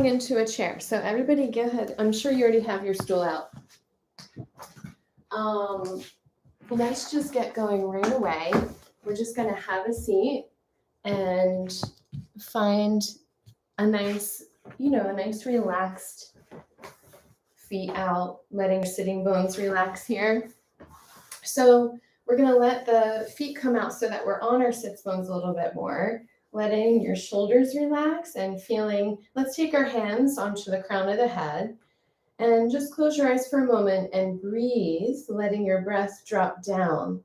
settling into a chair. So everybody go ahead. I'm sure you already have your stool out. Let's just get going right away. We're just going to have a seat and find a nice, a nice relaxed feet out, letting your sitting bones relax here. So we're going to let the feet come out so that we're on our sits bones a little bit more, letting your shoulders relax and feeling, let's take our hands onto the crown of the head and just close your eyes for a moment and breathe, letting your breath drop down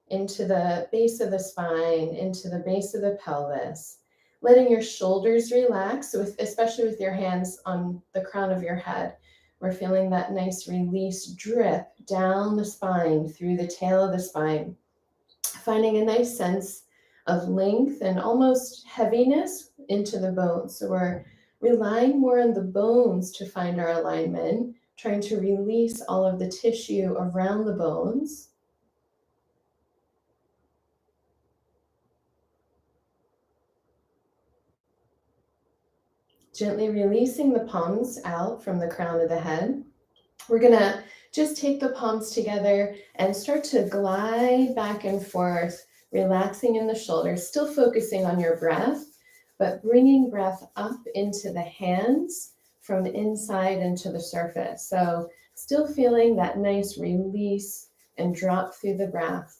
into the base of the spine, into the base of the pelvis, letting your shoulders relax, especially with your hands on the crown of your head. We're feeling that nice release drip down the spine, through the tail of the spine, finding a nice sense of length and almost heaviness into the bones. So we're relying more on the bones to find our alignment, trying to release all of the tissue around the bones. Gently releasing the palms out from the crown of the head. We're gonna just take the palms together and start to glide back and forth, relaxing in the shoulders, still focusing on your breath, but bringing breath up into the hands from inside into the surface. So still feeling that nice release and drop through the breath.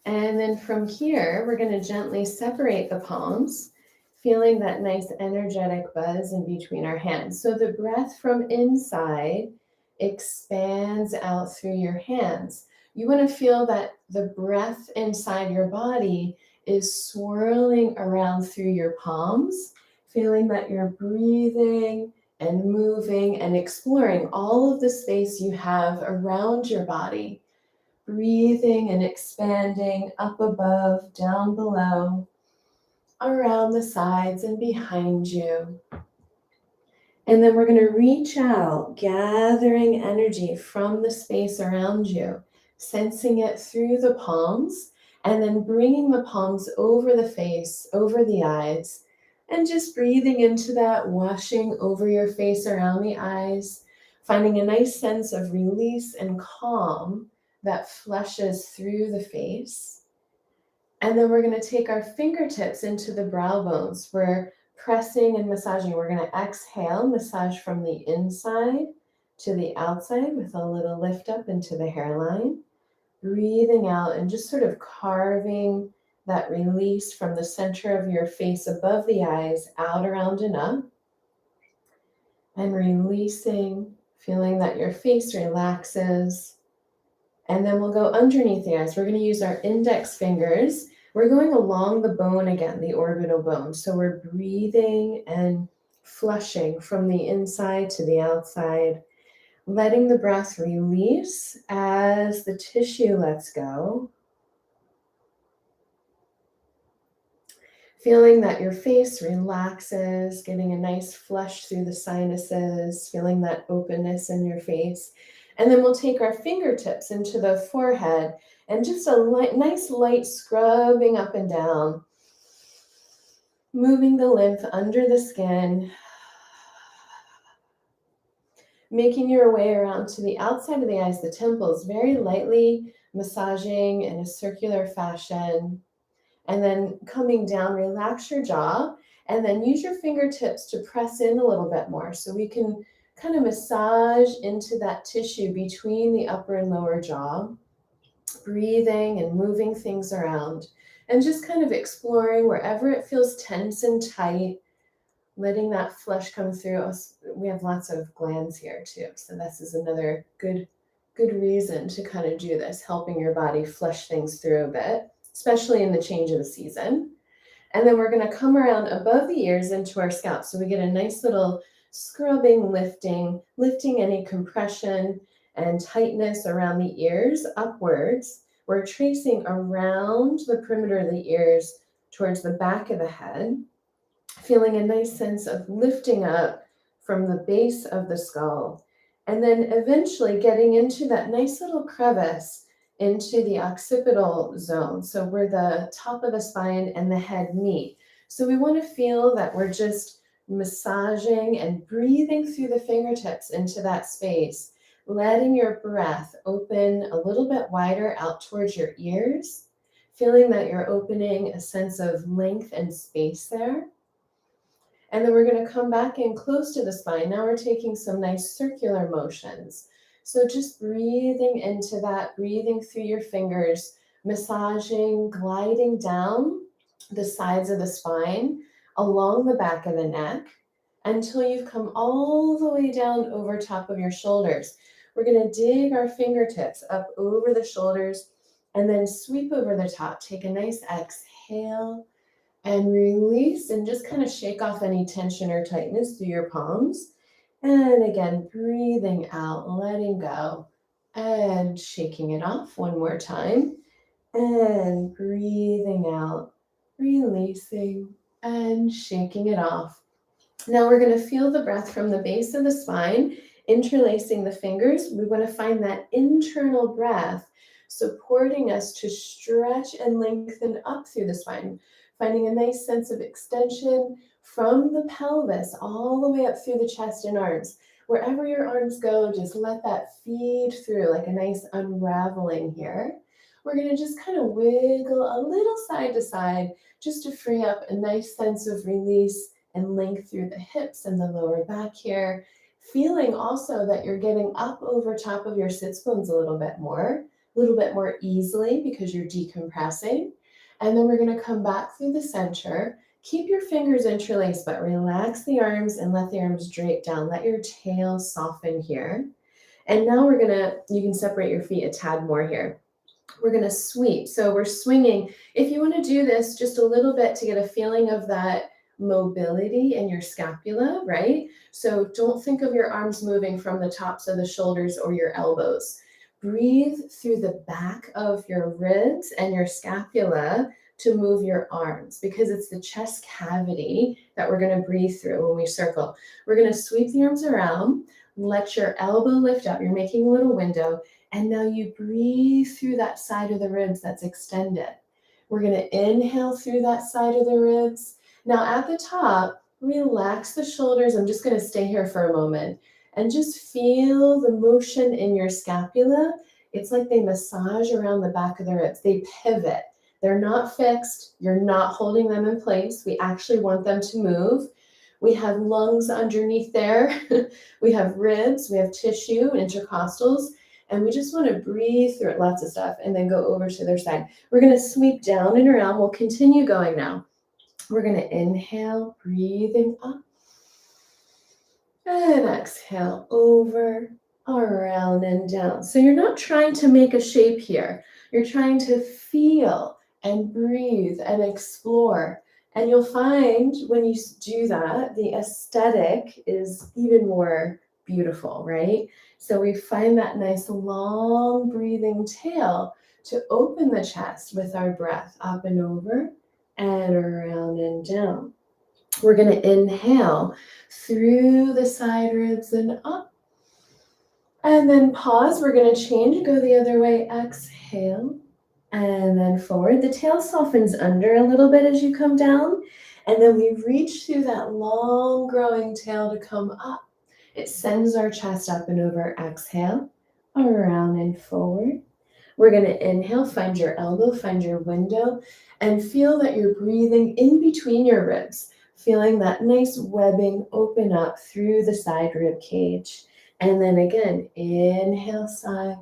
And then from here, we're going to gently separate the palms, feeling that nice energetic buzz in between our hands. So the breath from inside expands out through your hands. You want to feel that the breath inside your body is swirling around through your palms, feeling that you're breathing and moving and exploring all of the space you have around your body. Breathing and expanding up above, down below, around the sides and behind you. And then we're going to reach out, gathering energy from the space around you, sensing it through the palms, and then bringing the palms over the face, over the eyes, and just breathing into that, washing over your face, around the eyes, finding a nice sense of release and calm that flushes through the face. And then we're going to take our fingertips into the brow bones. We're pressing and massaging. We're going to exhale, massage from the inside to the outside with a little lift up into the hairline. Breathing out and just sort of carving that release from the center of your face above the eyes, out, around, and up. And releasing, feeling that your face relaxes. And then we'll go underneath the eyes. We're going to use our index fingers. We're going along the bone again, the orbital bone. So we're breathing and flushing from the inside to the outside, letting the breath release as the tissue lets go. Feeling that your face relaxes, getting a nice flush through the sinuses, feeling that openness in your face. And then we'll take our fingertips into the forehead and just a nice light scrubbing up and down, moving the lymph under the skin, making your way around to the outside of the eyes, the temples, very lightly massaging in a circular fashion. And then coming down, relax your jaw, and then use your fingertips to press in a little bit more so we can kind of massage into that tissue between the upper and lower jaw, breathing and moving things around, and just kind of exploring wherever it feels tense and tight, letting that flush come through. We have lots of glands here too, so this is another good reason to kind of do this, helping your body flush things through a bit, especially in the change of the season. And then we're going to come around above the ears into our scalp, so we get a nice little scrubbing, lifting any compression and tightness around the ears upwards. We're tracing around the perimeter of the ears towards the back of the head, feeling a nice sense of lifting up from the base of the skull, and then eventually getting into that nice little crevice into the occipital zone. So where the top of the spine and the head meet. So we want to feel that we're just massaging and breathing through the fingertips into that space, letting your breath open a little bit wider out towards your ears, feeling that you're opening a sense of length and space there. And then we're going to come back in close to the spine. Now we're taking some nice circular motions. So just breathing into that, breathing through your fingers, massaging, gliding down the sides of the spine, along the back of the neck, until you've come all the way down over top of your shoulders. We're going to dig our fingertips up over the shoulders and then sweep over the top. Take a nice exhale and release, and just kind of shake off any tension or tightness through your palms. And again, breathing out, letting go, and shaking it off one more time. And breathing out, releasing, and shaking it off. Now we're going to feel the breath from the base of the spine, interlacing the fingers. We want to find that internal breath supporting us to stretch and lengthen up through the spine, finding a nice sense of extension from the pelvis all the way up through the chest and arms. Wherever your arms go, just let that feed through like a nice unraveling here. We're going to just kind of wiggle a little side to side just to free up a nice sense of release and length through the hips and the lower back here. Feeling also that you're getting up over top of your sits bones a little bit more easily because you're decompressing. And then we're going to come back through the center. Keep your fingers interlaced, but relax the arms and let the arms drape down. Let your tail soften here. And now you can separate your feet a tad more here. We're going to sweep. So we're swinging. If you want to do this just a little bit to get a feeling of that mobility in your scapula, right? So don't think of your arms moving from the tops of the shoulders or your elbows. Breathe through the back of your ribs and your scapula to move your arms, because it's the chest cavity that we're going to breathe through when we circle. We're going to sweep the arms around, let your elbow lift up. You're making a little window. And now you breathe through that side of the ribs that's extended. We're going to inhale through that side of the ribs. Now at the top, relax the shoulders. I'm just going to stay here for a moment and just feel the motion in your scapula. It's like they massage around the back of the ribs. They pivot. They're not fixed. You're not holding them in place. We actually want them to move. We have lungs underneath there. We have ribs. We have tissue, intercostals. And we just want to breathe through it, lots of stuff, and then go over to their side. We're going to sweep down and around. We'll continue going now. We're going to inhale, breathing up. And exhale, over, around, and down. So you're not trying to make a shape here. You're trying to feel and breathe and explore. And you'll find when you do that, the aesthetic is even more beautiful, right? So we find that nice long breathing tail to open the chest with our breath up and over and around and down. We're going to inhale through the side ribs and up. And then pause. We're going to change, go the other way. Exhale. And then forward. The tail softens under a little bit as you come down. And then we reach through that long growing tail to come up. It sends our chest up and over. Exhale, around and forward. We're going to inhale, find your elbow, find your window, and feel that you're breathing in between your ribs, feeling that nice webbing open up through the side rib cage. And then again, inhale, side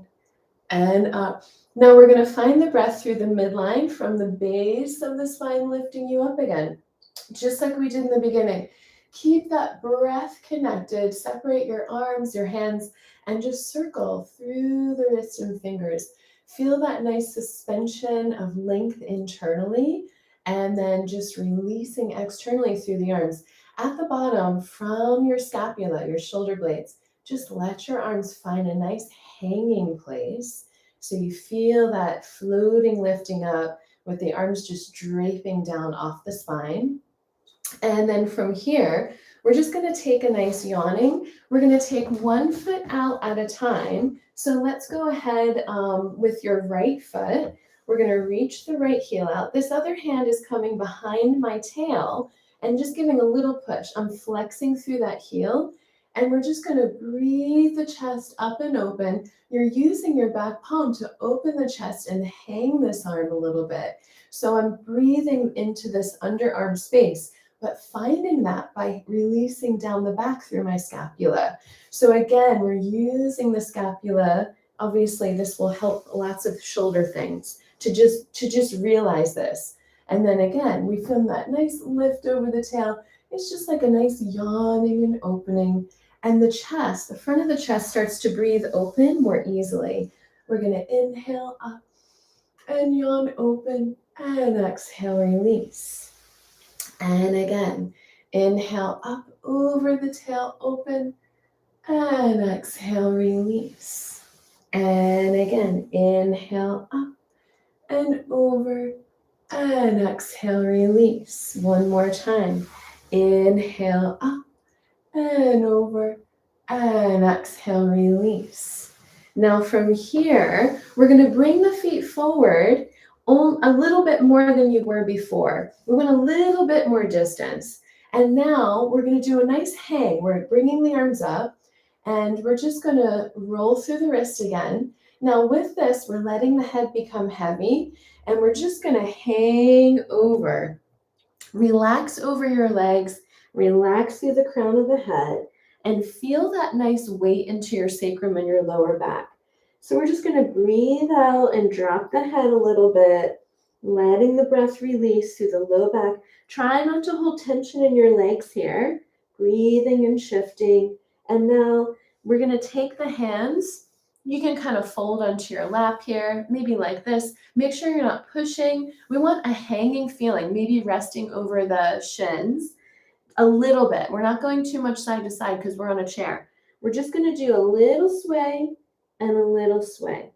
and up. Now we're going to find the breath through the midline from the base of the spine, lifting you up again, just like we did in the beginning. Keep that breath connected. Separate your arms, your hands, and just circle through the wrists and fingers. Feel that nice suspension of length internally, and then just releasing externally through the arms. At the bottom, from your scapula, your shoulder blades, just let your arms find a nice hanging place. So you feel that floating, lifting up with the arms just draping down off the spine. And then from here, We're just going to take a nice yawning. We're going to take one foot out at a time. So let's go ahead with your right foot. We're going to reach the right heel out. This other hand is coming behind my tail and just giving a little push. I'm flexing through that heel, and we're just going to breathe the chest up and open. You're using your back palm to open the chest and hang this arm a little bit. So I'm breathing into this underarm space, but finding that by releasing down the back through my scapula. So again, we're using the scapula. Obviously, this will help lots of shoulder things to just realize this. And then again, we feel that nice lift over the tail. It's just like a nice yawning and opening. And the chest, the front of the chest starts to breathe open more easily. We're going to inhale up and yawn open, and exhale, release. And again, inhale up over the tail, open, and exhale, release. And again, inhale up and over, and exhale, release. One more time. Inhale up and over, and exhale, release. Now from here, we're going to bring the feet forward a little bit more than you were before. We went a little bit more distance. And now we're going to do a nice hang. We're bringing the arms up, and we're just going to roll through the wrist again. Now with this, we're letting the head become heavy, and we're just going to hang over. Relax over your legs, relax through the crown of the head, and feel that nice weight into your sacrum and your lower back. So we're just going to breathe out and drop the head a little bit, letting the breath release through the low back. Try not to hold tension in your legs here, breathing and shifting. And now we're going to take the hands. You can kind of fold onto your lap here, maybe like this. Make sure you're not pushing. We want a hanging feeling, maybe resting over the shins a little bit. We're not going too much side to side because we're on a chair. We're just going to do a little sway and a little sway.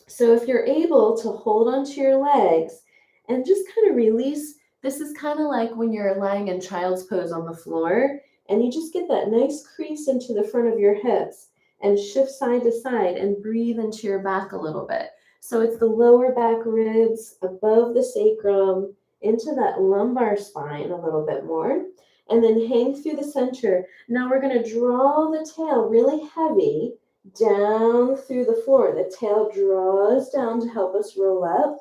So if you're able to hold onto your legs and just kind of release, this is kind of like when you're lying in child's pose on the floor and you just get that nice crease into the front of your hips and shift side to side and breathe into your back a little bit. So it's the lower back ribs above the sacrum into that lumbar spine a little bit more, and then hang through the center. Now we're going to draw the tail really heavy down through the floor. The tail draws down to help us roll up.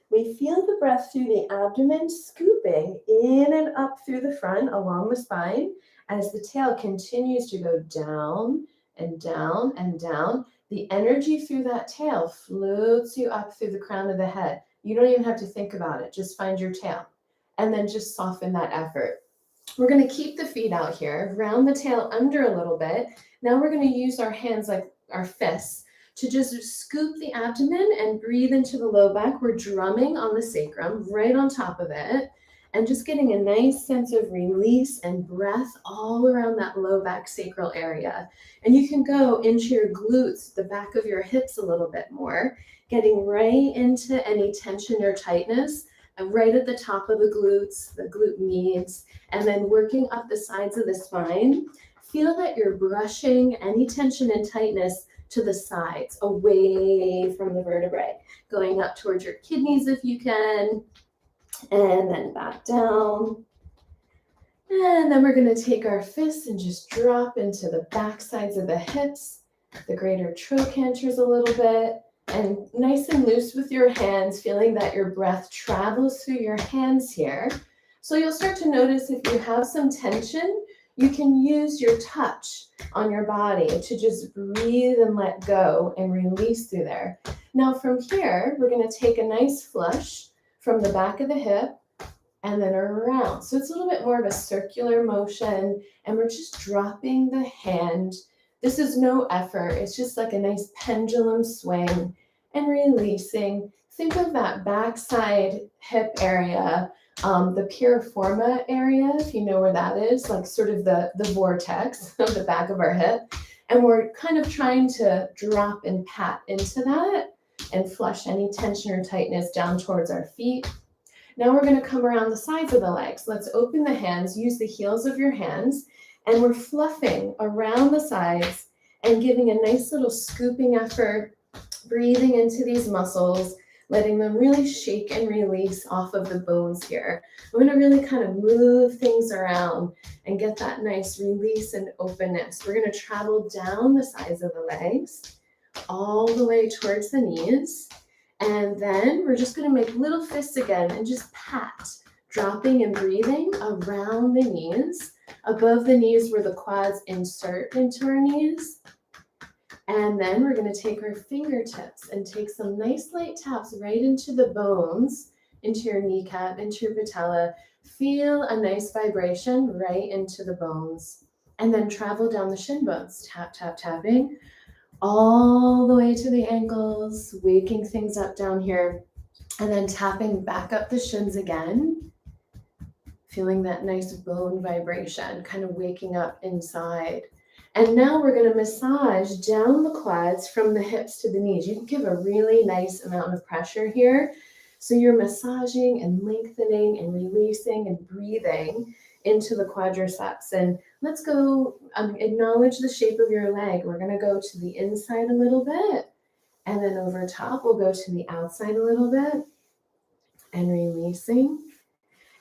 We feel the breath through the abdomen scooping in and up through the front along the spine as the tail continues to go down and down and down. The energy through that tail floats you up through the crown of the head. You don't even have to think about it. Just find your tail and then just soften that effort. We're going to keep the feet out here, round the tail under a little bit. Now we're going to use our hands like our fists to just scoop the abdomen and breathe into the low back. We're drumming on the sacrum right on top of it and just getting a nice sense of release and breath all around that low back sacral area. And you can go into your glutes, the back of your hips a little bit more, getting right into any tension or tightness, and right at the top of the glute meads, and then working up the sides of the spine. Feel that you're brushing any tension and tightness to the sides, away from the vertebrae, going up towards your kidneys if you can, and then back down. And then we're going to take our fists and just drop into the back sides of the hips, the greater trochanters a little bit, and nice and loose with your hands, feeling that your breath travels through your hands here. So you'll start to notice if you have some tension, you can use your touch on your body to just breathe and let go and release through there. Now from here, we're going to take a nice flush from the back of the hip and then around. So it's a little bit more of a circular motion, and we're just dropping the hand. This is no effort. It's just like a nice pendulum swing and releasing. Think of that backside hip area, the piriforma area, if you know where that is, like sort of the vortex of the back of our hip. And we're kind of trying to drop and pat into that and flush any tension or tightness down towards our feet. Now we're going to come around the sides of the legs. Let's open the hands, use the heels of your hands, And we're fluffing around the sides and giving a nice little scooping effort, breathing into these muscles, letting them really shake and release off of the bones here. I'm going to really kind of move things around and get that nice release and openness. We're going to travel down the sides of the legs, all the way towards the knees. And then we're just going to make little fists again and just pat, dropping and breathing around the knees, above the knees where the quads insert into our knees. And then we're going to take our fingertips and take some nice light taps right into the bones, into your kneecap, into your patella. Feel a nice vibration right into the bones. And then travel down the shin bones, tap, tap, tapping, all the way to the ankles, waking things up down here. And then tapping back up the shins again, feeling that nice bone vibration, kind of waking up inside. And now we're going to massage down the quads from the hips to the knees. You can give a really nice amount of pressure here. So you're massaging and lengthening and releasing and breathing into the quadriceps. And let's go acknowledge the shape of your leg. We're going to go to the inside a little bit. And then over top, we'll go to the outside a little bit and releasing.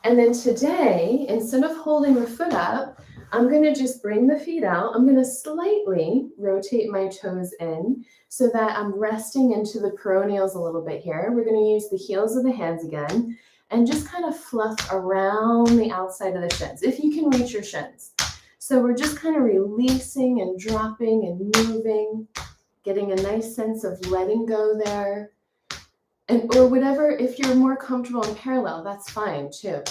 And then today, instead of holding the foot up, I'm going to just bring the feet out. I'm going to slightly rotate my toes in so that I'm resting into the peroneals a little bit here. We're going to use the heels of the hands again and just kind of fluff around the outside of the shins, if you can reach your shins. So we're just kind of releasing and dropping and moving, getting a nice sense of letting go there. And, or whatever, if you're more comfortable in parallel, that's fine too.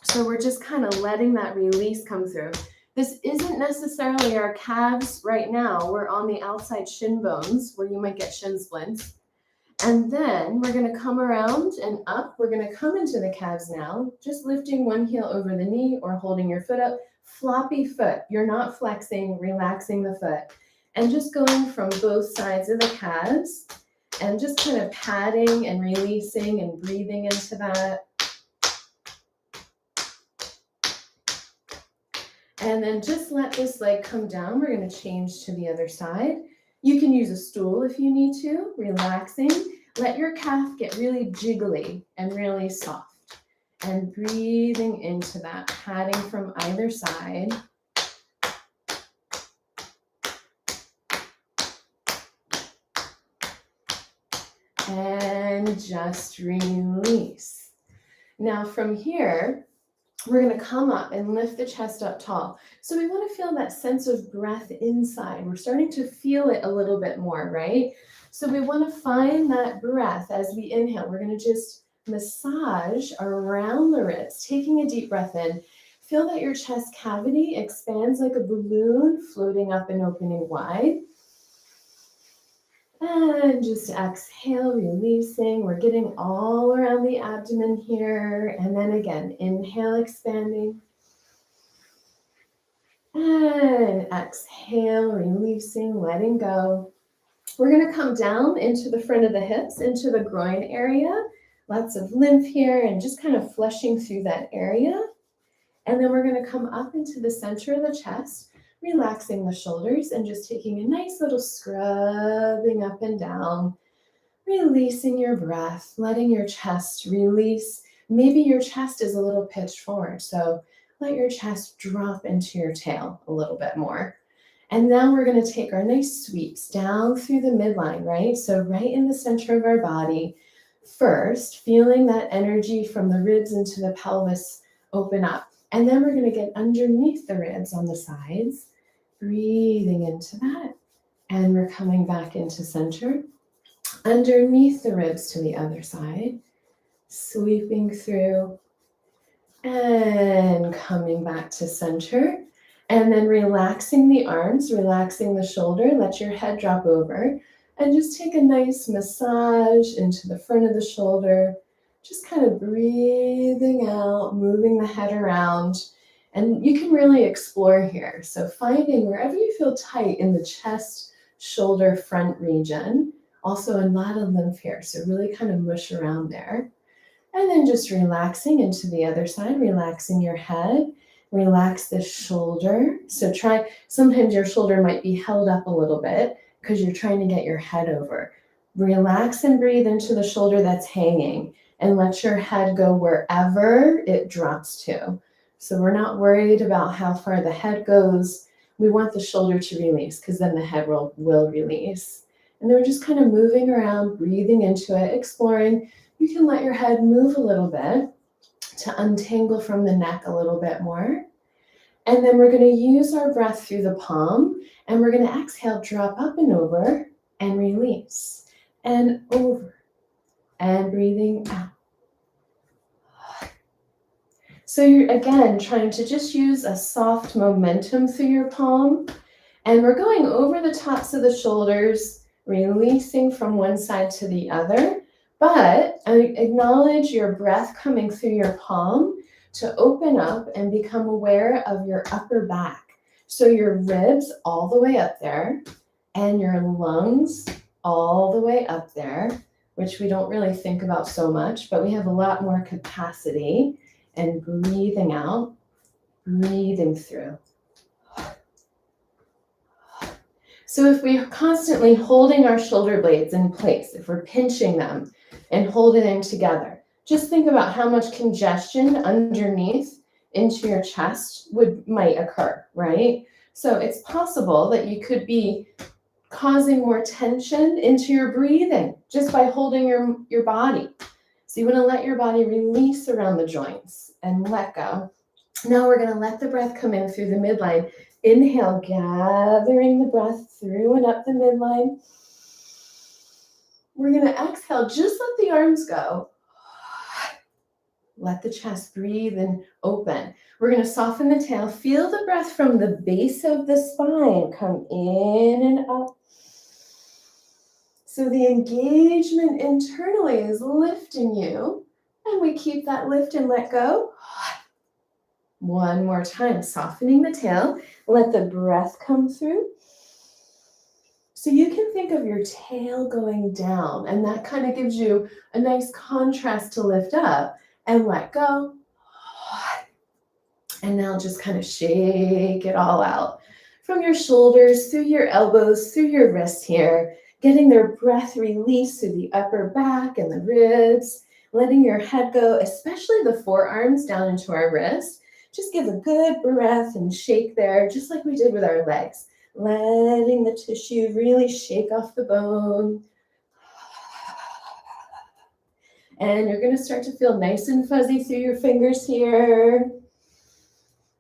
So we're just kind of letting that release come through. This isn't necessarily our calves right now. We're on the outside shin bones where you might get shin splints. And then we're going to come around and up. We're going to come into the calves now, just lifting one heel over the knee or holding your foot up. Floppy foot. You're not flexing, relaxing the foot. And just going from both sides of the calves and just kind of patting and releasing and breathing into that. And then just let this leg come down. We're going to change to the other side. You can use a stool if you need to, relaxing. Let your calf get really jiggly and really soft. And breathing into that, patting from either side. And just release. Now from here, we're going to come up and lift the chest up tall. So we want to feel that sense of breath inside. We're starting to feel it a little bit more, right? So we want to find that breath as we inhale. We're going to just massage around the ribs, taking a deep breath in. Feel that your chest cavity expands like a balloon, floating up and opening wide. And just exhale, releasing. We're getting all around the abdomen here. And then again, inhale, expanding. And exhale, releasing, letting go. We're going to come down into the front of the hips, into the groin area. Lots of lymph here and just kind of flushing through that area. And then we're going to come up into the center of the chest, relaxing the shoulders and just taking a nice little scrubbing up and down, releasing your breath, letting your chest release. Maybe your chest is a little pitched forward, so let your chest drop into your tail a little bit more. And now we're going to take our nice sweeps down through the midline, right? So right in the center of our body. First, feeling that energy from the ribs into the pelvis open up. And then we're going to get underneath the ribs on the sides, breathing into that. And we're coming back into center. Underneath the ribs to the other side, sweeping through and coming back to center. And then relaxing the arms, relaxing the shoulder, let your head drop over. And just take a nice massage into the front of the shoulder. Just kind of breathing out, moving the head around. And you can really explore here. So finding wherever you feel tight in the chest, shoulder, front region. Also a lot of lymph here, so really kind of mush around there. And then just relaxing into the other side, relaxing your head. Relax the shoulder. So sometimes your shoulder might be held up a little bit because you're trying to get your head over. Relax and breathe into the shoulder that's hanging and let your head go wherever it drops to. So we're not worried about how far the head goes. We want the shoulder to release because then the head will release. And then we're just kind of moving around, breathing into it, exploring. You can let your head move a little bit to untangle from the neck a little bit more. And then we're going to use our breath through the palm, and we're going to exhale, drop up and over, and release. And over, and breathing out. So you're, again, trying to just use a soft momentum through your palm. And we're going over the tops of the shoulders, releasing from one side to the other. But acknowledge your breath coming through your palm to open up and become aware of your upper back. So your ribs all the way up there and your lungs all the way up there, which we don't really think about so much, but we have a lot more capacity. And breathing out, breathing through. So if we're constantly holding our shoulder blades in place, if we're pinching them and holding them together, just think about how much congestion underneath into your chest might occur, right? So it's possible that you could be causing more tension into your breathing just by holding your body. So you want to let your body release around the joints and let go. Now we're going to let the breath come in through the midline. Inhale, gathering the breath through and up the midline. We're going to exhale, just let the arms go. Let the chest breathe and open. We're going to soften the tail. Feel the breath from the base of the spine come in and up. So the engagement internally is lifting you, and we keep that lift and let go. One more time, softening the tail. Let the breath come through. So you can think of your tail going down, and that kind of gives you a nice contrast to lift up and let go. And now just kind of shake it all out from your shoulders, through your elbows, through your wrists here. Getting their breath released through the upper back and the ribs, letting your head go, especially the forearms down into our wrist. Just give a good breath and shake there, just like we did with our legs. Letting the tissue really shake off the bone. And you're going to start to feel nice and fuzzy through your fingers here.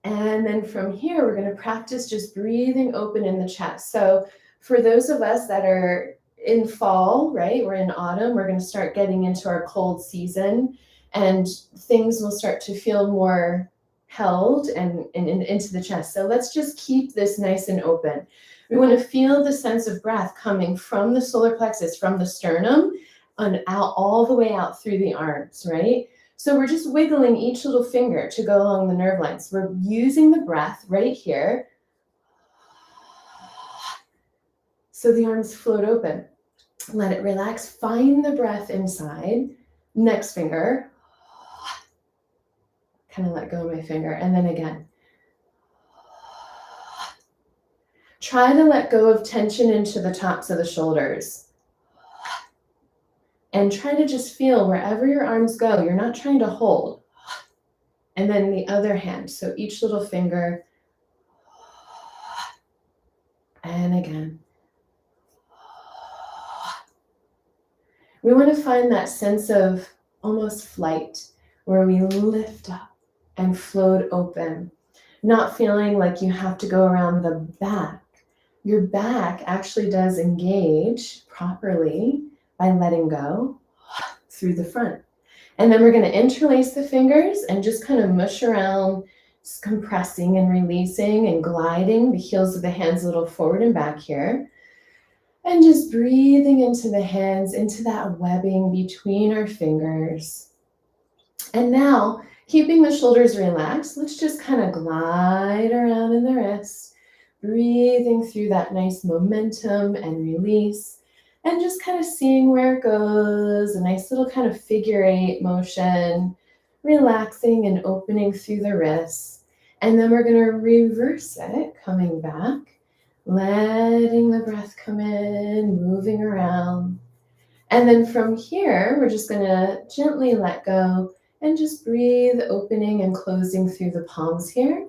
And then from here, we're going to practice just breathing open in the chest. So for those of us that are in fall, right, we're in autumn, we're going to start getting into our cold season, and things will start to feel more held and into the chest. So let's just keep this nice and open. We want to feel the sense of breath coming from the solar plexus, from the sternum, and out all the way out through the arms, right? So we're just wiggling each little finger to go along the nerve lines. We're using the breath right here. So the arms float open. Let it relax. Find the breath inside. Next finger. Kind of let go of my finger. And then again. Try to let go of tension into the tops of the shoulders. And try to just feel wherever your arms go. You're not trying to hold. And then the other hand. So each little finger. And again. We want to find that sense of almost flight where we lift up and float open, not feeling like you have to go around the back. Your back actually does engage properly by letting go through the front. And then we're going to interlace the fingers and just kind of mush around, just compressing and releasing and gliding the heels of the hands a little forward and back here. And just breathing into the hands, into that webbing between our fingers. And now, keeping the shoulders relaxed, let's just kind of glide around in the wrists, breathing through that nice momentum and release, and just kind of seeing where it goes, a nice little kind of figure 8 motion, relaxing and opening through the wrists. And then we're going to reverse it, coming back, letting the breath come in, moving around. And then from here, we're just going to gently let go and just breathe, opening and closing through the palms here.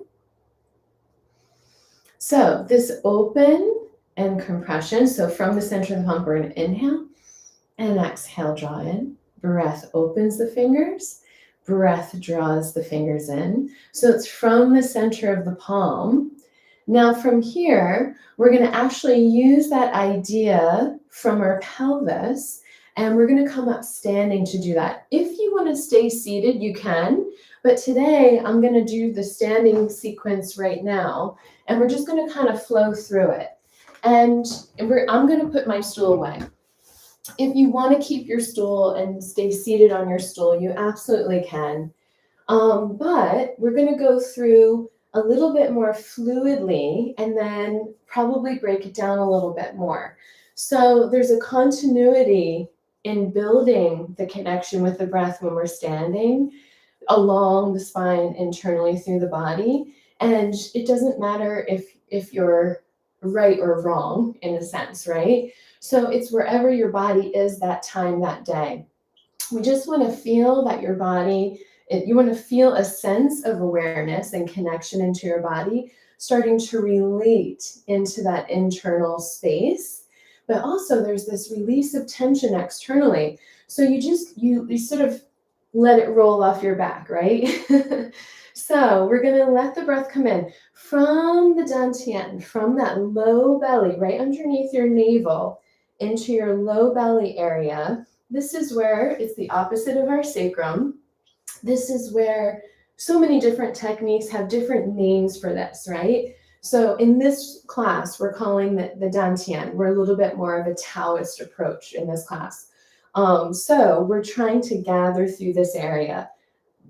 So this open and compression, so from the center of the palm, we're going to inhale and exhale, draw in. Breath opens the fingers, breath draws the fingers in. So it's from the center of the palm. Now from here, we're going to actually use that idea from our pelvis, and we're going to come up standing to do that. If you want to stay seated, you can, but today I'm going to do the standing sequence right now, and we're just going to kind of flow through it. And I'm going to put my stool away. If you want to keep your stool and stay seated on your stool, you absolutely can. But we're going to go through a little bit more fluidly and then probably break it down a little bit more. So there's a continuity in building the connection with the breath when we're standing along the spine internally through the body. And it doesn't matter if you're right or wrong in a sense, right? So it's wherever your body is that time, that day. We just want to feel that your body, you want to feel a sense of awareness and connection into your body, starting to relate into that internal space. But also there's this release of tension externally. So you sort of let it roll off your back, right? So we're going to let the breath come in from the dantian, from that low belly, right underneath your navel, into your low belly area. This is where it's the opposite of our sacrum. This is where so many different techniques have different names for this, right? So in this class, we're calling the dantian. We're a little bit more of a Taoist approach in this class. So we're trying to gather through this area.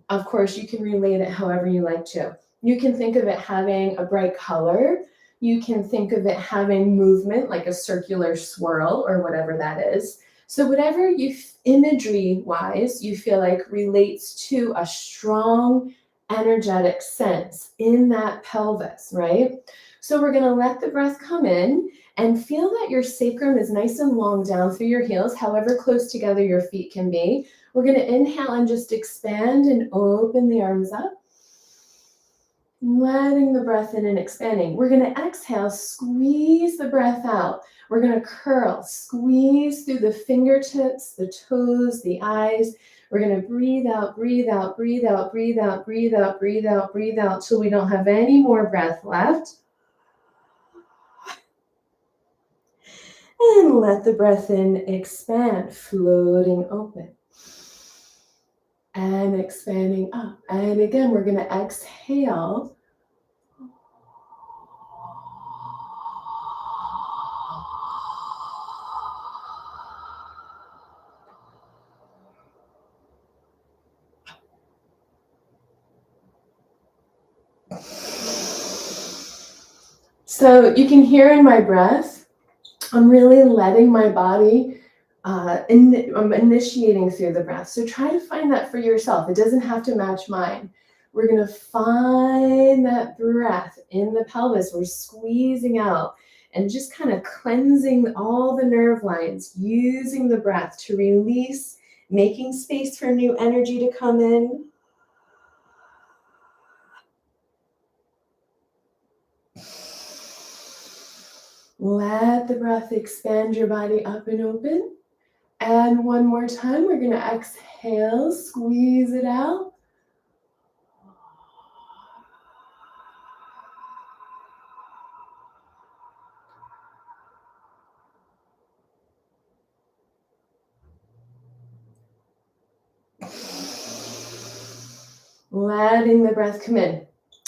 Of course, you can relate it however you like to. You can think of it having a bright color. You can think of it having movement, like a circular swirl or whatever that is. So whatever you, imagery-wise, you feel like relates to a strong, energetic sense in that pelvis, right? So we're going to let the breath come in and feel that your sacrum is nice and long down through your heels, however close together your feet can be. We're going to inhale and just expand and open the arms up. Letting the breath in and expanding. We're going to exhale, squeeze the breath out. We're going to curl, squeeze through the fingertips, the toes, the eyes. We're going to breathe out, breathe out, breathe out, breathe out, breathe out, breathe out, breathe out till we don't have any more breath left. And let the breath in expand, floating open. And expanding up. And again, we're going to exhale. So you can hear in my breath, I'm really letting my body, I'm initiating through the breath. So try to find that for yourself. It doesn't have to match mine. We're going to find that breath in the pelvis. We're squeezing out and just kind of cleansing all the nerve lines, using the breath to release, making space for new energy to come in. Let the breath expand your body up and open. And one more time, we're going to exhale, squeeze it out. Letting the breath come in.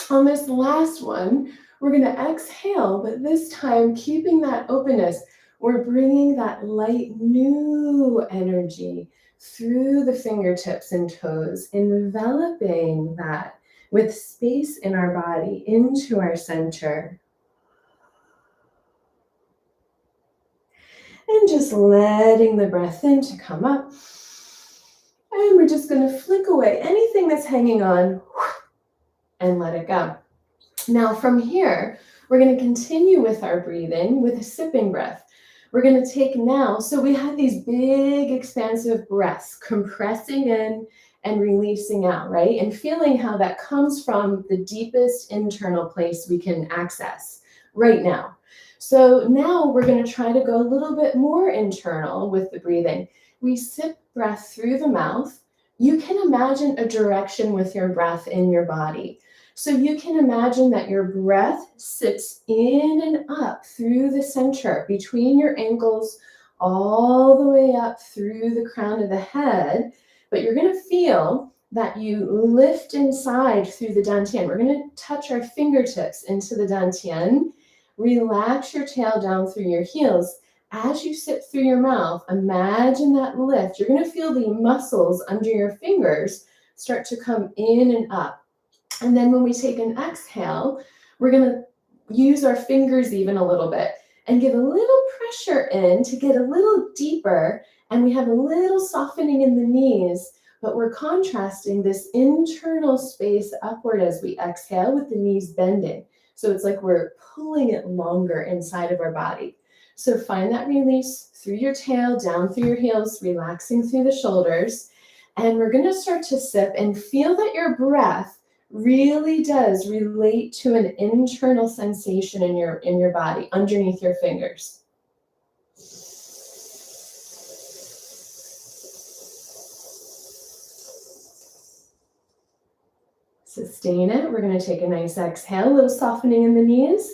On this last one, we're going to exhale, but this time keeping that openness. We're bringing that light new energy through the fingertips and toes, enveloping that with space in our body into our center. And just letting the breath in to come up. And we're just going to flick away anything that's hanging on and let it go. Now from here, we're going to continue with our breathing with a sipping breath. We're going to take now, so we have these big expansive breaths compressing in and releasing out, right? And feeling how that comes from the deepest internal place we can access right now. So now we're going to try to go a little bit more internal with the breathing. We sip breath through the mouth. You can imagine a direction with your breath in your body. So you can imagine that your breath sits in and up through the center, between your ankles, all the way up through the crown of the head. But you're going to feel that you lift inside through the dantian. We're going to touch our fingertips into the dantian. Relax your tail down through your heels. As you sit through your mouth, imagine that lift. You're going to feel the muscles under your fingers start to come in and up. And then when we take an exhale, we're going to use our fingers even a little bit and give a little pressure in to get a little deeper. And we have a little softening in the knees, but we're contrasting this internal space upward as we exhale with the knees bending. So it's like we're pulling it longer inside of our body. So find that release through your tail, down through your heels, relaxing through the shoulders. And we're going to start to sip and feel that your breath really does relate to an internal sensation in your body, underneath your fingers. Sustain it. We're going to take a nice exhale, a little softening in the knees.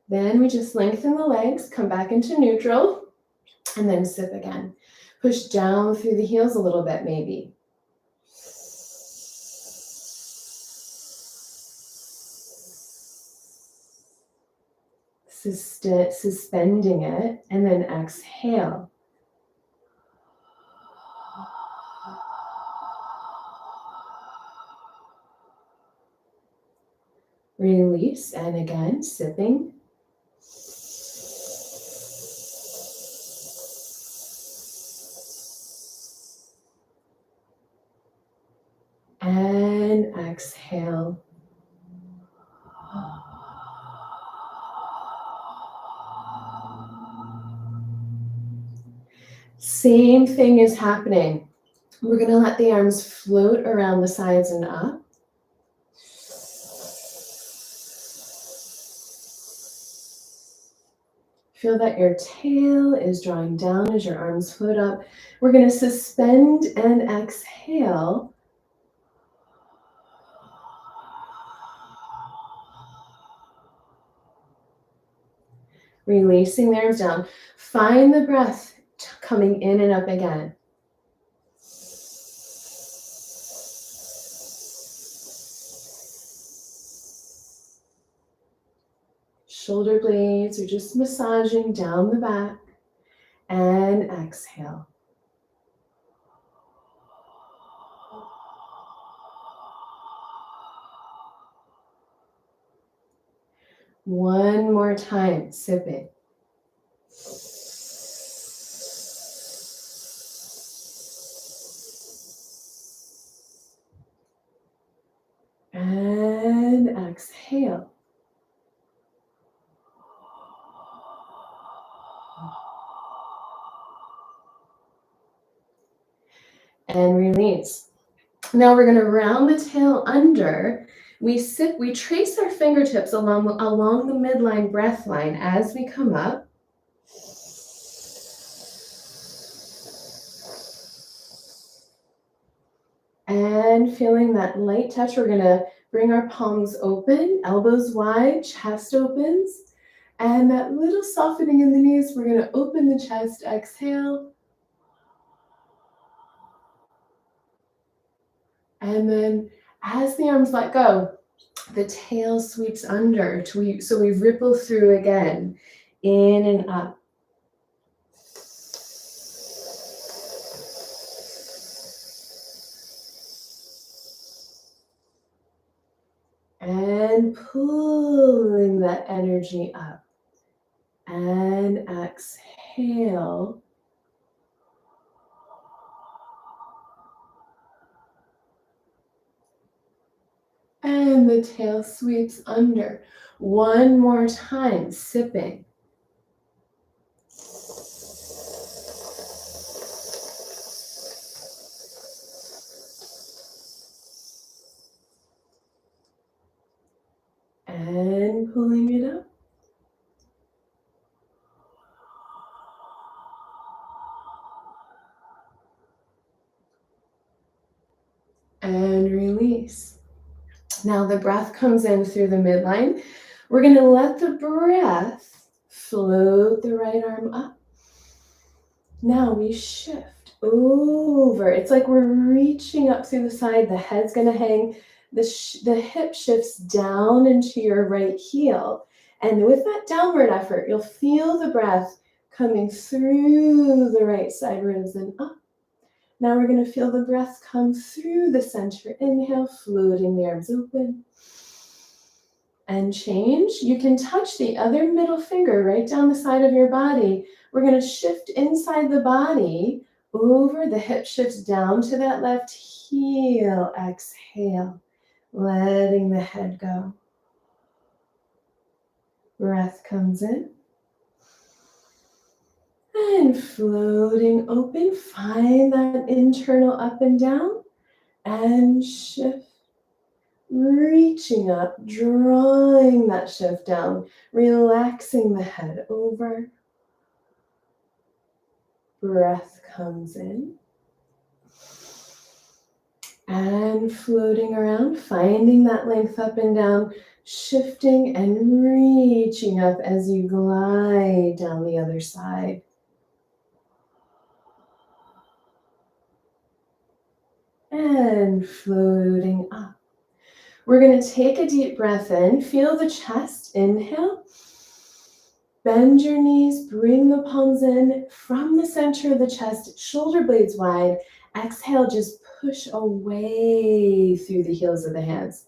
Then we just lengthen the legs, come back into neutral. And then sip again. Push down through the heels a little bit, maybe. Suspending it, and then exhale. Release, and again, sipping. And exhale. Same thing is happening. We're going to let the arms float around the sides and up. Feel that your tail is drawing down as your arms float up. We're going to suspend and exhale. Releasing the arms down. Find the breath coming in and up again. Shoulder blades are just massaging down the back. And exhale. One more time, sipping. And exhale. And release. Now we're going to round the tail under. We trace our fingertips along the midline breath line as we come up. And feeling that light touch, we're going to bring our palms open, elbows wide, chest opens. And that little softening in the knees, we're going to open the chest, exhale. And then as the arms let go, the tail sweeps under. So we ripple through again, in and up. And pulling that energy up. And exhale. And the tail sweeps under. One more time, sipping. And pulling it up. And release. Now the breath comes in through the midline. We're going to let the breath float the right arm up. Now we shift over. It's like we're reaching up through the side. The head's going to hang. The hip shifts down into your right heel. And with that downward effort, you'll feel the breath coming through the right side ribs and up. Now we're going to feel the breath come through the center. Inhale, floating the arms open. And change. You can touch the other middle finger right down the side of your body. We're going to shift inside the body over. The hip shifts down to that left heel. Exhale, letting the head go. Breath comes in. And floating open, find that internal up and down, and shift, reaching up, drawing that shift down, relaxing the head over. Breath comes in. And floating around, finding that length up and down, shifting and reaching up as you glide down the other side. And floating up. We're going to take a deep breath in. Feel the chest. Inhale. Bend your knees. Bring the palms in from the center of the chest. Shoulder blades wide. Exhale. Just push away through the heels of the hands.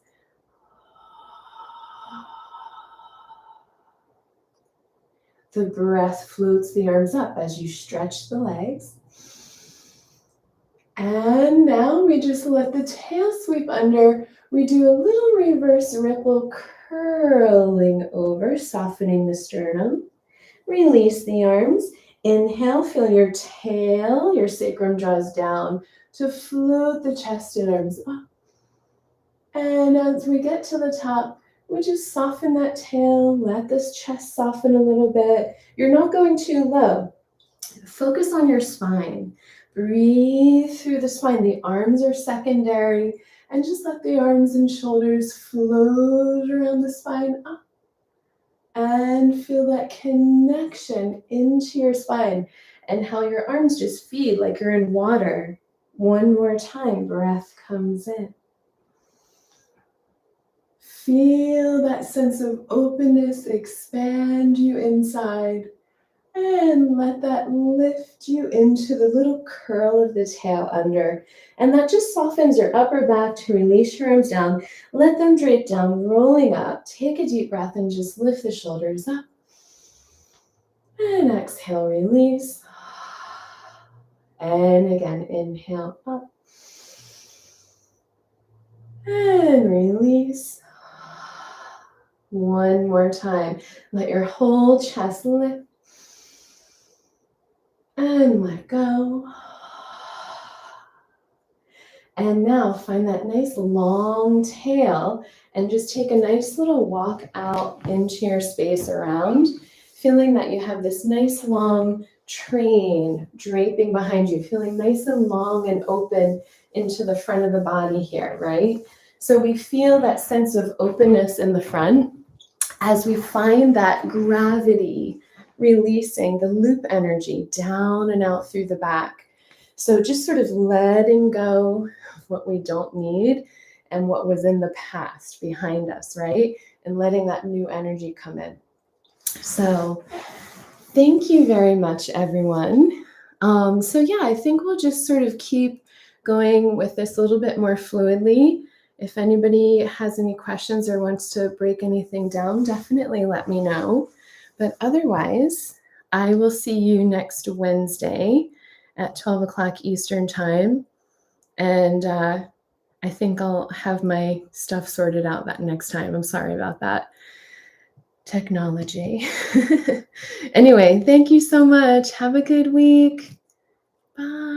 The breath floats the arms up as you stretch the legs. And now we just let the tail sweep under. We do a little reverse ripple, curling over, softening the sternum. Release the arms. Inhale, feel your tail, your sacrum draws down to float the chest and arms up. And as we get to the top, we just soften that tail, let this chest soften a little bit. You're not going too low. Focus on your spine. Breathe through the spine. The arms are secondary. And just let the arms and shoulders float around the spine up. And feel that connection into your spine and how your arms just feed like you're in water. One more time, breath comes in. Feel that sense of openness expand you inside. And let that lift you into the little curl of the tail under. And that just softens your upper back to release your arms down. Let them drape down, rolling up. Take a deep breath and just lift the shoulders up. And exhale, release. And again, inhale up. And release. One more time. Let your whole chest lift. And let go. And now find that nice long tail and just take a nice little walk out into your space around, feeling that you have this nice long train draping behind you, feeling nice and long and open into the front of the body here, right? So we feel that sense of openness in the front as we find that gravity releasing the loop energy down and out through the back. So just sort of letting go of what we don't need and what was in the past behind us, right? And letting that new energy come in. So thank you very much, everyone. I think we'll just sort of keep going with this a little bit more fluidly. If anybody has any questions or wants to break anything down, definitely let me know. But otherwise, I will see you next Wednesday at 12 o'clock Eastern time. And I think I'll have my stuff sorted out that next time. I'm sorry about that. Technology. Anyway, thank you so much. Have a good week. Bye.